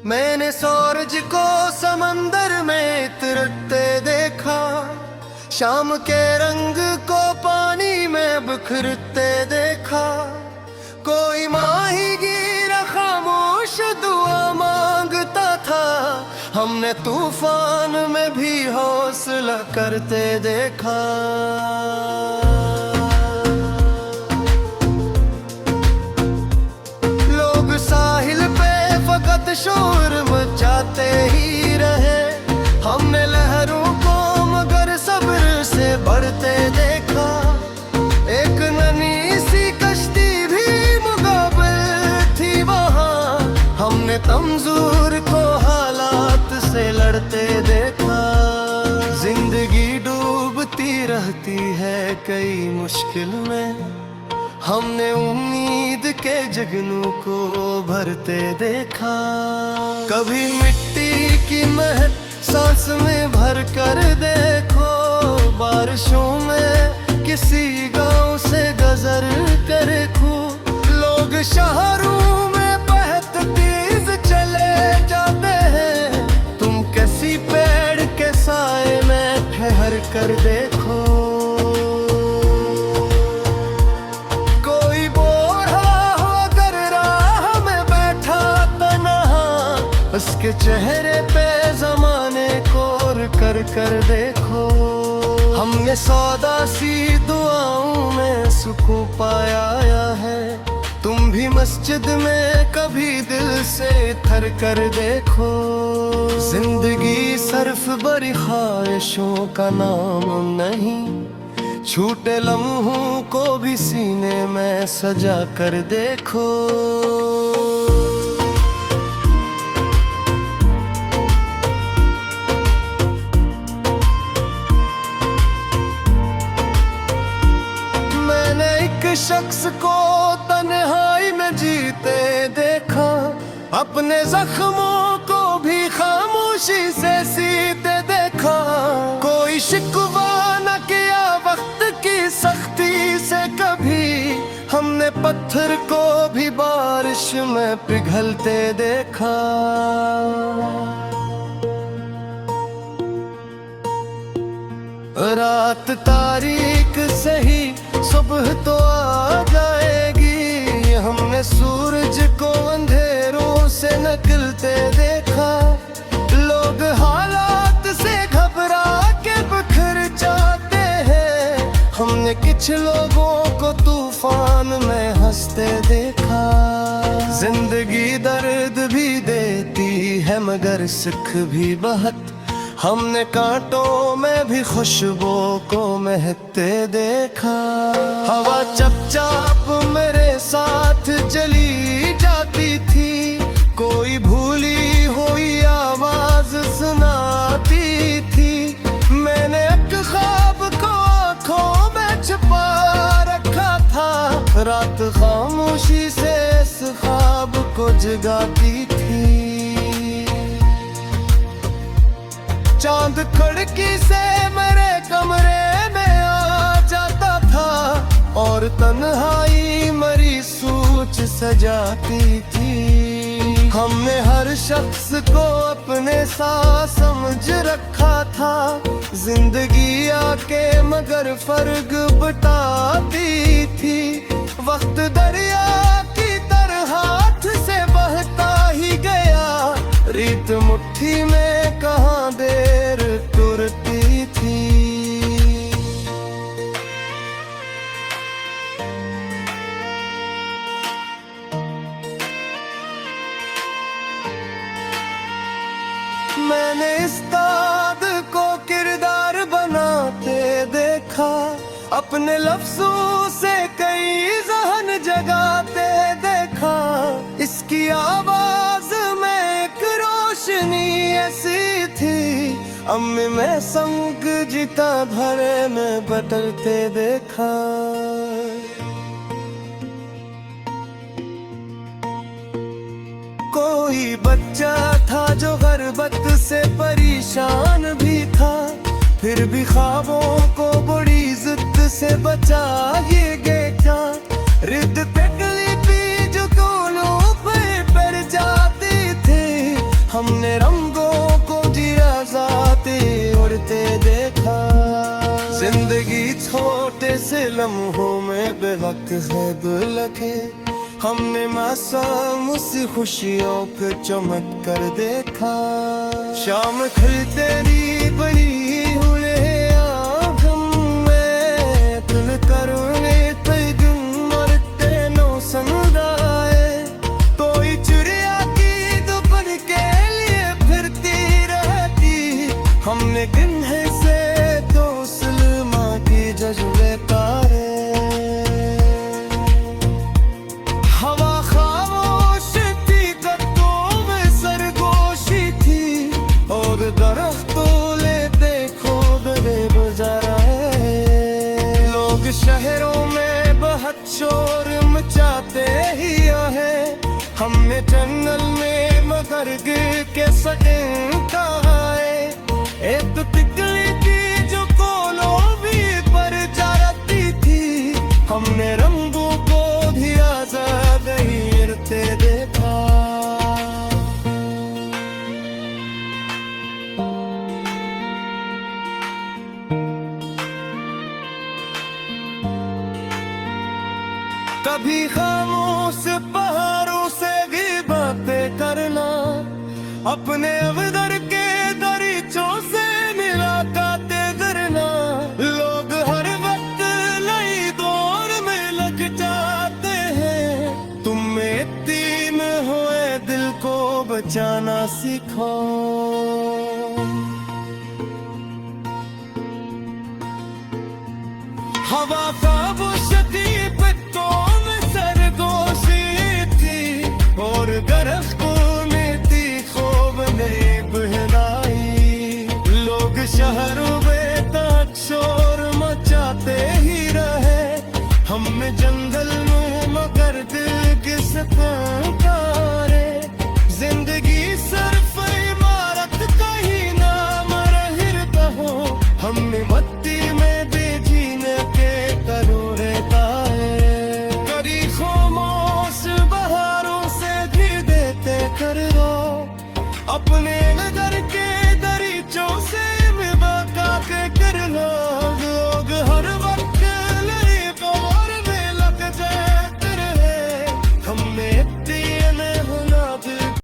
मैंने सूरज को समंदर में तैरते देखा, शाम के रंग को पानी में बिखरते देखा। कोई माहीगीर खामोश दुआ मांगता था, हमने तूफान में भी हौसला करते देखा। लोग साहिल पे फकत शोर मचाते ही रहे, हमने लहरों को मगर सब्र से बढ़ते देखा। एक नन्ही सी कश्ती भी मुकाबिल थी वहाँ, हमने कमजोर को हालात से लड़ते देखा। जिंदगी डूबती रहती है कई मुश्किल में, हमने उम्मीद के जगनू को भरते देखा। कभी मिट्टी की महक सांस में भर कर देखो, बारिशों में किसी गांव से गुजर कर खो। लोग शहरों में बहत तेज चले जाते हैं, तुम किसी पेड़ के साए में ठहर कर देखो। उसके चेहरे पे जमाने कोर कर कर देखो। हमने सौदा सी दुआओं में सुकून पाया है, तुम भी मस्जिद में कभी दिल से थर कर देखो। जिंदगी सिर्फ बड़ी ख्वाहिशों का नाम नहीं, छूटे लम्हों को भी सीने में सजा कर देखो। शख्स को तन्हाई में जीते देखा, अपने जख्मों को भी खामोशी से सीते देखा। कोई शिकवा न किया वक्त की सख्ती से कभी, हमने पत्थर को भी बारिश में पिघलते देखा। रात तारीक सही सुबह तो आ जाएगी, हमने सूरज को अंधेरों से निकलते देखा। लोग हालात से घबरा के बिखर जाते हैं, हमने कुछ लोगों को तूफान में हंसते देखा। जिंदगी दर्द भी देती है मगर सुख भी बहुत, हमने कांटों में भी खुशबू को महकते देखा। हवा चपचाप मेरे साथ चली जाती थी, कोई भूली हुई आवाज सुनाती थी। मैंने एक ख्वाब को आंखों में छुपा रखा था, रात खामोशी से इस ख्वाब को जगाती थी। चांद खिड़की से मेरे कमरे में आ जाता था, और तन्हाई मरी सोच सजाती थी। हमने हर शख्स को अपने साथ समझ रखा था, जिंदगी आके मगर फर्क बताती थी। वक्त दरिया की तरह हाथ से बहता ही गया, रीत मुट्ठी में कहाँ देर टुरती थी। मैंने इस दाद को किरदार बनाते देखा, अपने लफ्जों से कई जहन जगाते देखा। इसकी आवाज में एक रोशनी ऐसी थी, अम्मी में संग जीता भरे में बदलते देखा। कोई बच्चा था जो गुर्बत से परेशान भी था, फिर भी ख्वाबों को बड़ी इज्जत से बचा ये गेटा। रिद तकलीफी जो कोलों पे पर जाते थे, हमने रंगों को जिया जाते उड़ते देखा। जिंदगी छोटे से लम्हों में बेवक्त है दुलखे, हमने मासूम सी खुशियों पे चमक कर देखा। शाम खिलते री बड़ी हुए आँखों में, तुल करुणे तैगुन मरते नो समुदाय। तो चिड़िया की दुपन के लिए फिरती रहती, हमने किन्हे से तो सलमा की जज्बे तारे। हवा खामोश थी, कदमों में सरगोशी थी, और दरख्तों ले देखो गले बजा रहे। लोग शहरों में बहुत शोर मचाते ही है, हमने जंगल में मगर गिर के सड़क कहा है। एक तितली थी जो कोलों भी पर जाती थी, हमने रंगों को भी आजाद हिरते देखा। कभी खामोश पहाड़ों से भी बातें करना, अपने अवदर के दरीचों से मुलाकातें करना। लोग हर वक्त नई दौर में लग जाते हैं, तुम में यतीम हुए दिल को बचाना सीखो। हवा का वो शदीद तो में सरगोशी थी, और गरज को